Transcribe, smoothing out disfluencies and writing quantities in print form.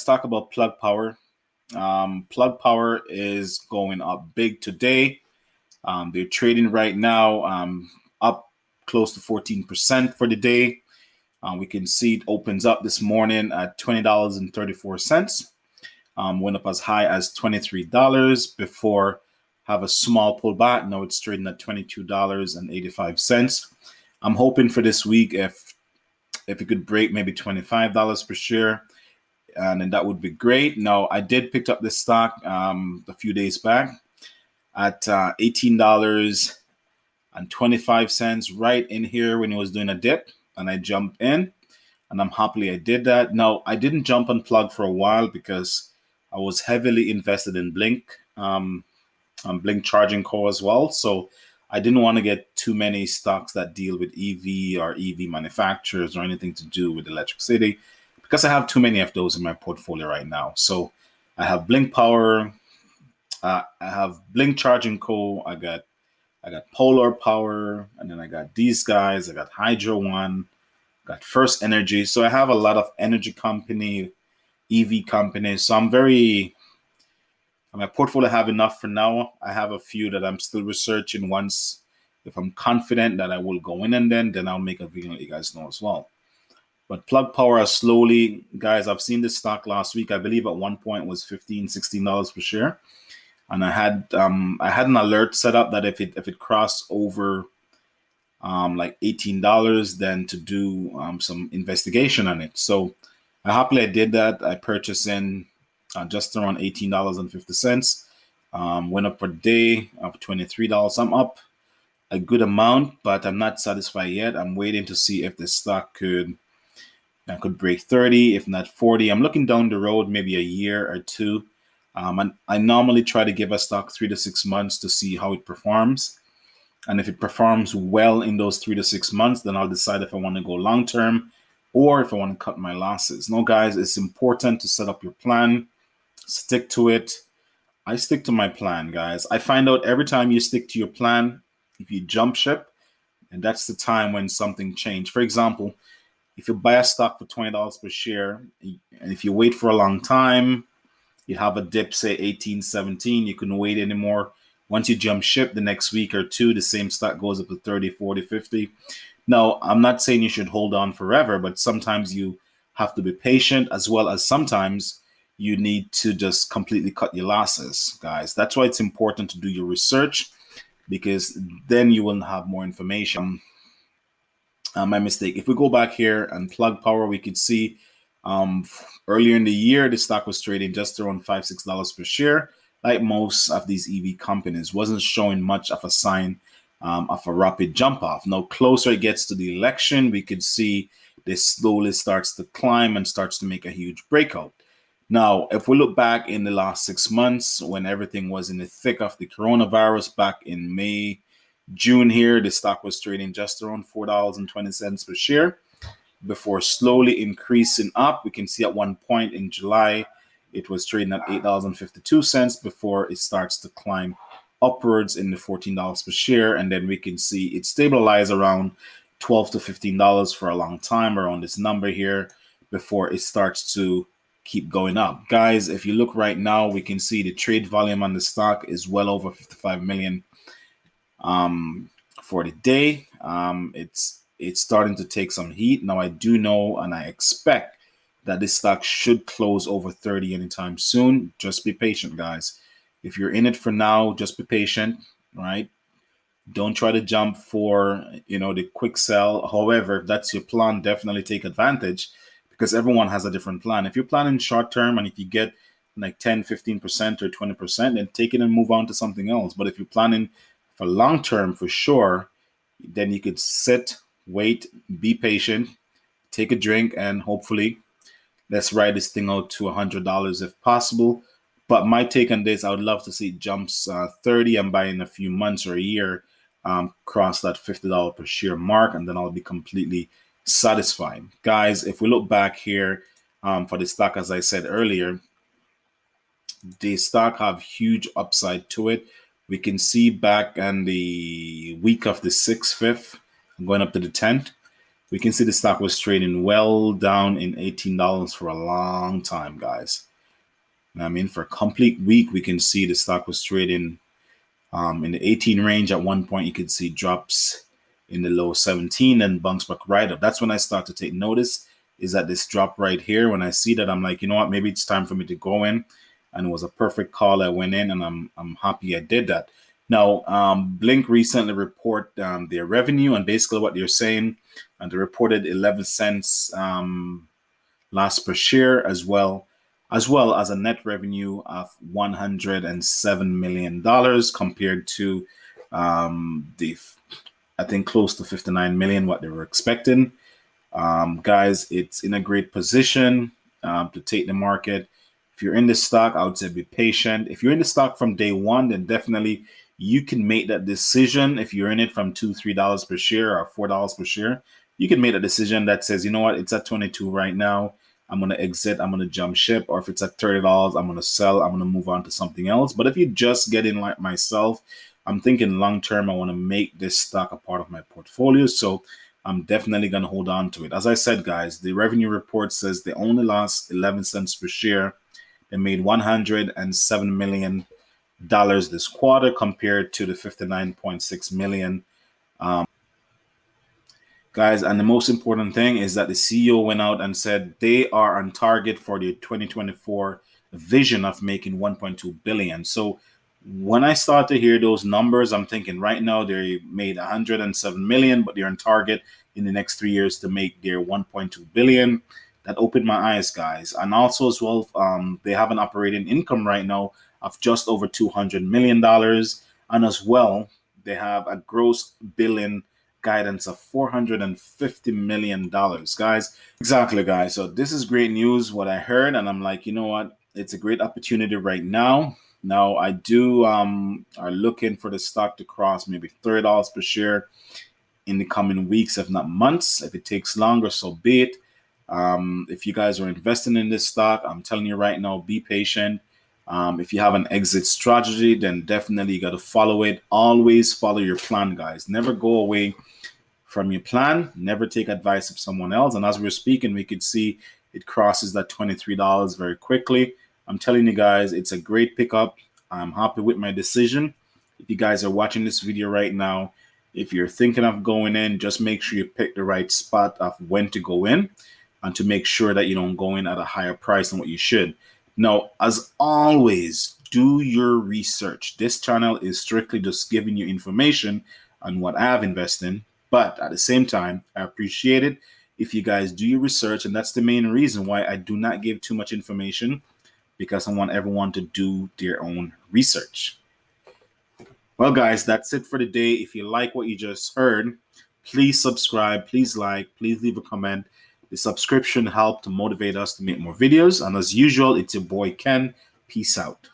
talk about Plug Power. Plug Power is going up big today. They're trading right now up close to 14% for the day. We can see it opens up this morning at $20.34. Went up as high as $23 before have a small pullback. Now it's trading at $22.85. I'm hoping for this week if it could break maybe $25 per share, and then that would be great. Now I did pick up this stock a few days back at $18.25, right in here when it was doing a dip, and I jumped in, and I'm happily I did that. Now I didn't jump on Plug for a while because I was heavily invested in Blink, Blink Charging Co. as well. So I didn't want to get too many stocks that deal with EV or EV manufacturers or anything to do with electricity, because I have too many of those in my portfolio right now. So I have Blink Power, I have Blink Charging Co. I got Polar Power, and then I got these guys. I got Hydro One, got First Energy. So I have a lot of energy company, EV companies. So my portfolio have enough for now. I have a few that I'm still researching. Once, if I'm confident that I will go in, and then I'll make a video and let you guys know as well. But Plug Power is slowly, guys, I've seen this stock last week. I believe at one point was $15-16 per share. And I had an alert set up that if it crossed over like $18, then to do some investigation on it. So happily I did that. I purchased in just around $18.50. Went up per day of $23. I'm up a good amount, but I'm not satisfied yet. I'm waiting to see if the stock could break 30, if not 40. I'm looking down the road, maybe a year or two. And I normally try to give a stock 3 to 6 months to see how it performs. And if it performs well in those 3 to 6 months, then I'll decide if I want to go long term or if I want to cut my losses. No, guys, it's important to set up your plan, stick to it. I stick to my plan, guys. I find out every time you stick to your plan, if you jump ship, and that's the time when something changed. For example, if you buy a stock for $20 per share, and if you wait for a long time, you have a dip, say 18, 17, you couldn't wait anymore. Once you jump ship the next week or two, the same stock goes up to 30, 40, 50. Now, I'm not saying you should hold on forever, but sometimes you have to be patient, as well as sometimes you need to just completely cut your losses, guys. That's why it's important to do your research, because then you will have more information. My mistake. If we go back here and Plug Power, we could see earlier in the year, the stock was trading just around $5-6 per share. Like most of these EV companies, wasn't showing much of a sign of a rapid jump off. Now, closer it gets to the election, we could see this slowly starts to climb and starts to make a huge breakout. Now, if we look back in the last 6 months, when everything was in the thick of the coronavirus back in May, June here, the stock was trading just around $4.20 per share before slowly increasing up. We can see at one point in July, it was trading at $8.52 before it starts to climb upwards in the $14 per share. And then we can see it stabilize around $12 to $15 for a long time around this number here before it starts to keep going up. Guys, if you look right now, we can see the trade volume on the stock is well over 55 million for the day. It's starting to take some heat. Now, I do know and I expect that this stock should close over 30 anytime soon. Just be patient, guys. If you're in it for now, just be patient, right? Don't try to jump for, the quick sell. However, if that's your plan, definitely take advantage, because everyone has a different plan. If you're planning short term and if you get like 10, 15% or 20%, then take it and move on to something else. But if you're planning for long term, for sure, then you could sit, wait, be patient, take a drink, and hopefully let's ride this thing out to $100 if possible. But my take on this, I would love to see it jumps 30 and buy in a few months or a year, cross that $50 per share mark, and then I'll be completely satisfied. Guys, if we look back here for the stock, as I said earlier, the stock have huge upside to it. We can see back in the week of the 6th, 5th, going up to the 10th, We can see the stock was trading well down in $18 for a long time, guys. I mean, for a complete week, we can see the stock was trading in the 18 range. At one point, you could see drops in the low 17 and bunks back right up. That's when I start to take notice, is that this drop right here. When I see that, I'm like, you know what, maybe it's time for me to go in. And it was a perfect call. I went in, and I'm happy I did that. Now, Blink recently reported their revenue, and basically what they're saying, and they reported 11 cents loss per share, as well as a net revenue of $107 million compared to the, I think, close to 59 million what they were expecting. Guys, it's in a great position to take the market. If you're in the stock, I would say be patient. If you're in the stock from day one, then definitely you can make that decision. If you're in it from $2, $3 per share or $4 per share, you can make a decision that says, you know what, it's at 22 right now. I'm going to exit. I'm going to jump ship. Or if it's at $30, I'm going to sell. I'm going to move on to something else. But if you just get in like myself, I'm thinking long term, I want to make this stock a part of my portfolio. So I'm definitely going to hold on to it. As I said, guys, the revenue report says they only lost 11 cents per share. They made $107 million this quarter compared to the 59.6 million. Guys, and the most important thing is that the CEO went out and said they are on target for the 2024 vision of making 1.2 billion. So when I start to hear those numbers, I'm thinking right now they made 107 million, but they're on target in the next 3 years to make their 1.2 billion. That opened my eyes, guys. And also as well, they have an operating income right now of just over $200 million. And as well, they have a gross billion guidance of $450 million, guys. Exactly, guys. So this is great news, what I heard. And I'm like, you know what? It's a great opportunity right now. Now, I do are looking for the stock to cross maybe $30 per share in the coming weeks, if not months. If it takes longer, so be it. If you guys are investing in this stock, I'm telling you right now, be patient. If you have an exit strategy, then definitely you got to follow it. Always follow your plan, guys. Never go away from your plan. Never take advice of someone else. And as we're speaking, we could see it crosses that $23 very quickly. I'm telling you guys, it's a great pickup. I'm happy with my decision. If you guys are watching this video right now, if you're thinking of going in, just make sure you pick the right spot of when to go in and to make sure that you don't go in at a higher price than what you should. Now, as always, do your research. This channel is strictly just giving you information on what I have invested in, but at the same time, I appreciate it if you guys do your research, and that's the main reason why I do not give too much information, because I want everyone to do their own research. Well, guys, that's it for the day. If you like what you just heard, please subscribe, please like, please leave a comment. The subscription helped to motivate us to make more videos. And as usual, it's your boy Ken. Peace out.